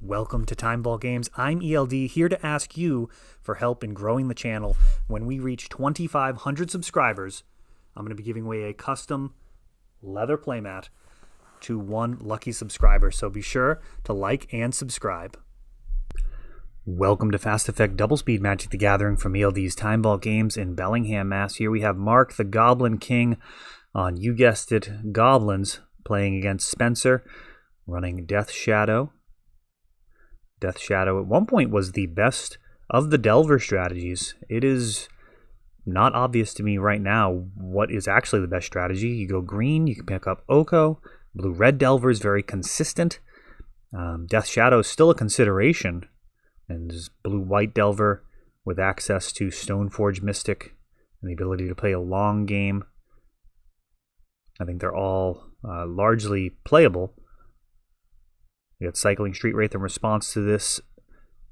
Welcome to Timeball Games. I'm ELD, here to ask you for help in growing the channel. When we reach 2,500 subscribers, I'm going to be giving away a custom leather playmat to one lucky subscriber. So be sure to like and subscribe. Welcome to Fast Effect Double Speed Magic the Gathering from ELD's Timeball Games in Bellingham, Mass. Here we have Mark, the Goblin King, on, you guessed it, Goblins, playing against Spencer, running Death Shadow. Death Shadow at one point was the best of the Delver strategies. It is not obvious to me right now what is actually the best strategy. You go green, you can pick up Oko. Blue-red Delver is very consistent. Death Shadow is still a consideration. And there's blue-white Delver with access to Stoneforge Mystic and the ability to play a long game. I think they're all largely playable. You got Cycling Street Wraith in response to this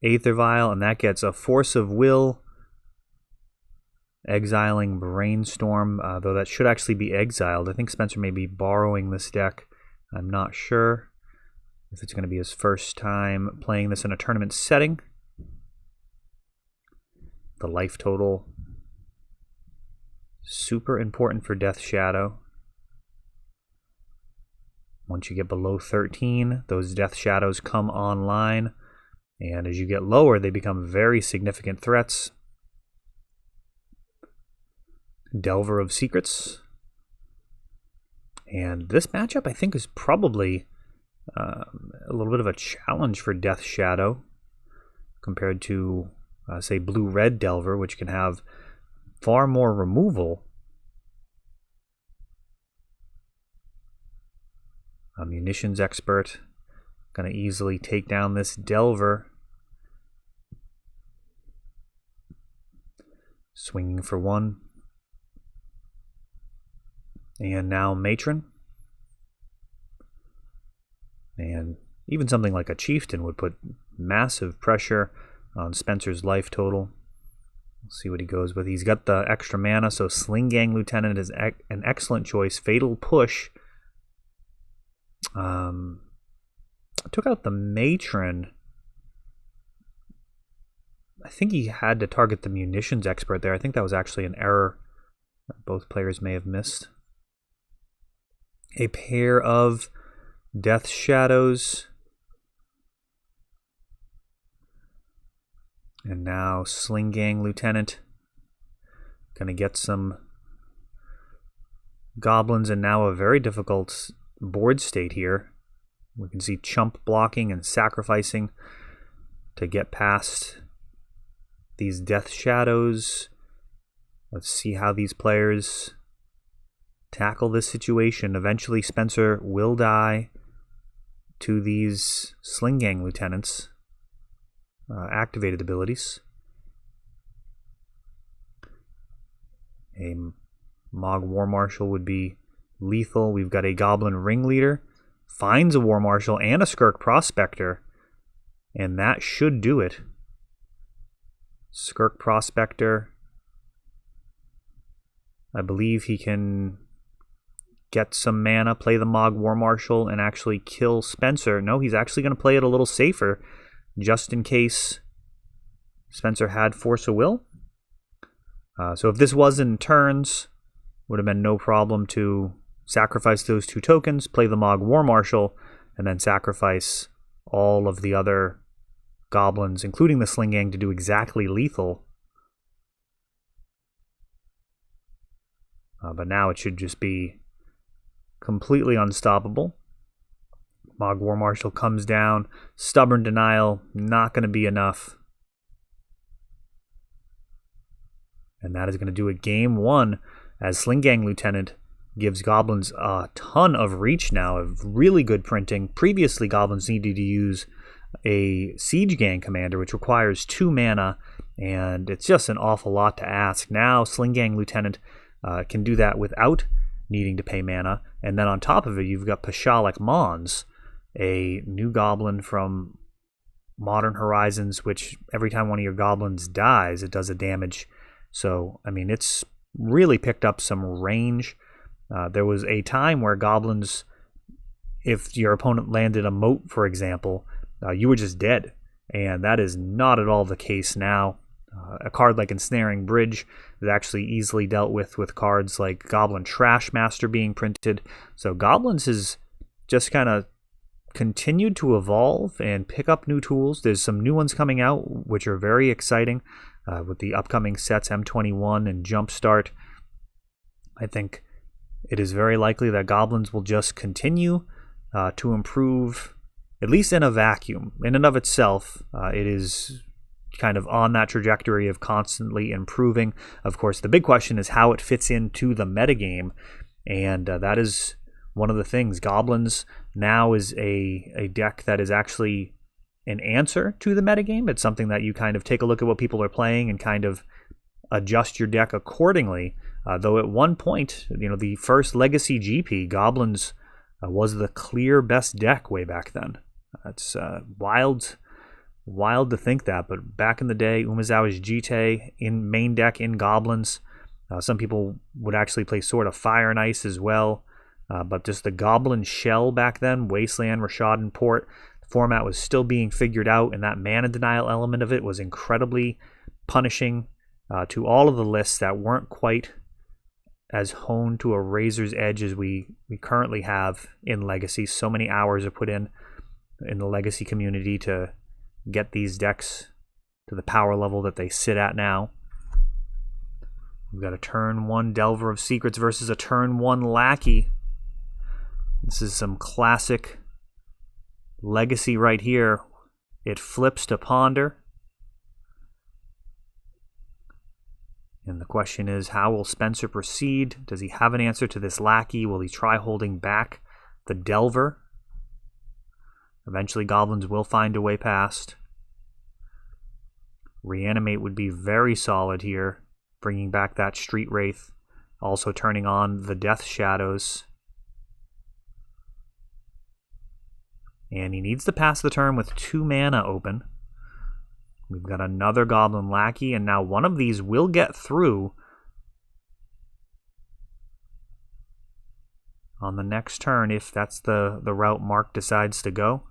Aether Vial, and that gets a Force of Will, exiling Brainstorm, though that should actually be exiled. I think Spencer may be borrowing this deck. I'm not sure if it's going to be his first time playing this in a tournament setting. The life total, super important for Death Shadow. Once you get below 13, those Death Shadows come online, and as you get lower, they become very significant threats. Delver of Secrets. And this matchup, I think, is probably a little bit of a challenge for Death Shadow compared to, say, Blue-Red Delver, which can have far more removal. A Munitions Expert, going to easily take down this Delver. Swinging for one. And now Matron. And even something like a Chieftain would put massive pressure on Spencer's life total. We'll see what he goes with. He's got the extra mana, so Sling Gang Lieutenant is an excellent choice. Fatal Push. Took out the Matron. I think he had to target the Munitions Expert there. I think that was actually an error that both players may have missed. A pair of Death Shadows. And now Sling Gang Lieutenant. Gonna get some Goblins, and now a very difficult board state here. We can see Chump blocking and sacrificing to get past these Death Shadows. Let's see how these players tackle this situation. Eventually Spencer will die to these Sling Gang Lieutenants. Activated abilities. A Mog War Marshal would be lethal. We've got a Goblin Ringleader, finds a War Marshal and a Skirk Prospector, and that should do it. Skirk Prospector, I believe he can get some mana, play the Mog War Marshal, and actually kill Spencer. No, he's actually going to play it a little safer, just in case Spencer had Force of Will. So if this was in turns, would have been no problem to sacrifice those two tokens, play the Mog War Marshal, and then sacrifice all of the other Goblins, including the Sling Gang, to do exactly lethal. But now it should just be completely unstoppable. Mog War Marshal comes down. Stubborn Denial, not going to be enough. And that is going to do it game one, as Sling Gang Lieutenant gives Goblins a ton of reach now, of really good printing. Previously, Goblins needed to use a Siege Gang Commander, which requires 2 mana, and it's just an awful lot to ask. Now, Sling Gang Lieutenant can do that without needing to pay mana, and then on top of it, you've got Pashalik Mons, a new Goblin from Modern Horizons, which every time one of your Goblins dies, it does a damage. So, I mean, it's really picked up some range. There was a time where Goblins, if your opponent landed a moat, for example, you were just dead. And that is not at all the case now. A card like Ensnaring Bridge is actually easily dealt with cards like Goblin Trashmaster being printed. So Goblins has just kind of continued to evolve and pick up new tools. There's some new ones coming out which are very exciting with the upcoming sets M21 and Jumpstart. I think it is very likely that Goblins will just continue to improve, at least in a vacuum. In and of itself, it is kind of on that trajectory of constantly improving. Of course, the big question is how it fits into the metagame, and that is one of the things. Goblins now is a deck that is actually an answer to the metagame. It's something that you kind of take a look at what people are playing and kind of adjust your deck accordingly. Though at one point, the first Legacy GP, Goblins was the clear best deck way back then. It's wild to think that, but back in the day, Umezawa's Jite in main deck in Goblins. Some people would actually play Sword of Fire and Ice as well, but just the Goblin shell back then, Wasteland, Rashadan Port, the format was still being figured out, and that mana denial element of it was incredibly punishing to all of the lists that weren't quite as honed to a razor's edge as we currently have in Legacy. So many hours are put in the Legacy community to get these decks to the power level that they sit at now. We've got a turn 1 Delver of Secrets versus a turn 1 Lackey. This is some classic Legacy right here. It flips to Ponder. And the question is, how will Spencer proceed? Does he have an answer to this Lackey? Will he try holding back the Delver? Eventually, Goblins will find a way past. Reanimate would be very solid here, bringing back that Street Wraith, also turning on the Death Shadows. And he needs to pass the turn with 2 mana open. We've got another Goblin Lackey, and now one of these will get through on the next turn if that's the route Mark decides to go.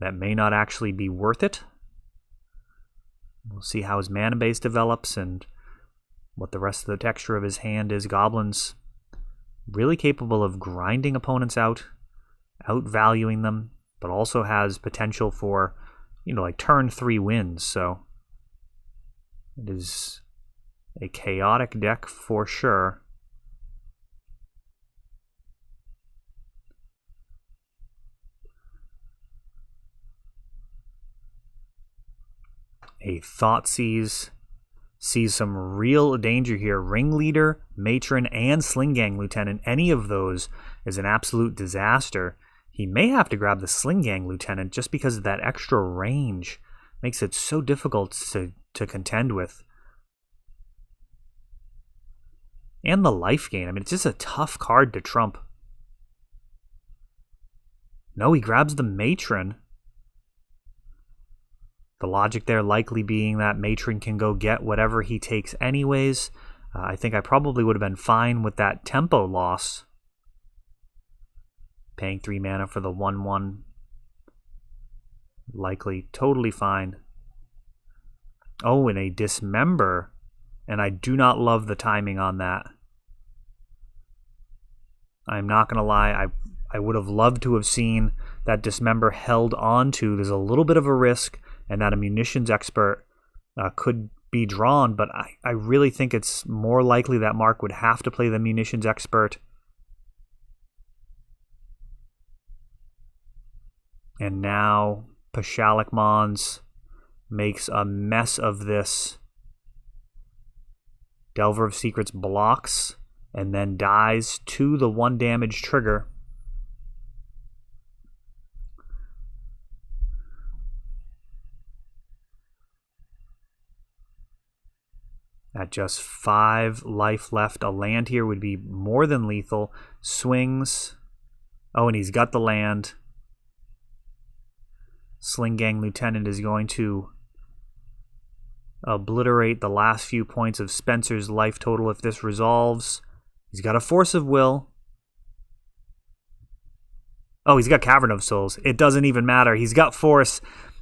That may not actually be worth it. We'll see how his mana base develops and what the rest of the texture of his hand is. Goblins really capable of grinding opponents out, outvaluing them, but also has potential for, like turn 3 wins. So it is a chaotic deck for sure. A Thoughtseize sees some real danger here. Ringleader, Matron, and Sling-Gang Lieutenant. Any of those is an absolute disaster. He may have to grab the Sling-Gang Lieutenant just because of that extra range. Makes it so difficult to contend with. And the life gain. I mean, it's just a tough card to trump. No, he grabs the Matron. The logic there likely being that Matron can go get whatever he takes anyways. I think I probably would have been fine with that tempo loss. Paying 3 mana for the 1/1. Likely totally fine. Oh, and a Dismember. And I do not love the timing on that. I'm not going to lie. I would have loved to have seen that Dismember held on to. There's a little bit of a risk, and that a Munitions Expert could be drawn, but I really think it's more likely that Mark would have to play the Munitions Expert. And now Pashalik Mons makes a mess of this. Delver of Secrets blocks and then dies to the 1 damage trigger. At just 5 life left, a land here would be more than lethal. Swings. Oh, and he's got the land. Sling-Gang Lieutenant is going to obliterate the last few points of Spencer's life total if this resolves. He's got a Force of Will. Oh, he's got Cavern of Souls. It doesn't even matter. He's got Force,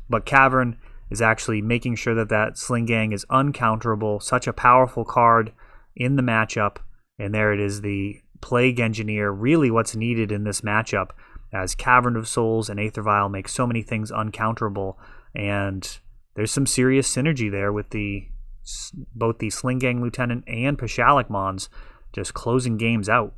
but Cavern is actually making sure that that Sling Gang is uncounterable. Such a powerful card in the matchup. And there it is, the Plague Engineer, really what's needed in this matchup, as Cavern of Souls and Aether Vial make so many things uncounterable. And there's some serious synergy there with both the Sling Gang Lieutenant and Pashalik Mons just closing games out.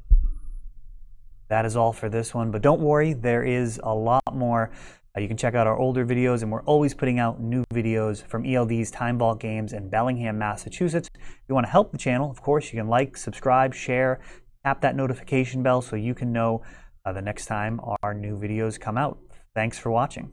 That is all for this one, but don't worry, there is a lot more. You can check out our older videos, and we're always putting out new videos from ELD's Time Vault games in Bellingham, Massachusetts. If you want to help the channel, of course, you can like, subscribe, share, tap that notification bell so you can know the next time our new videos come out. Thanks for watching.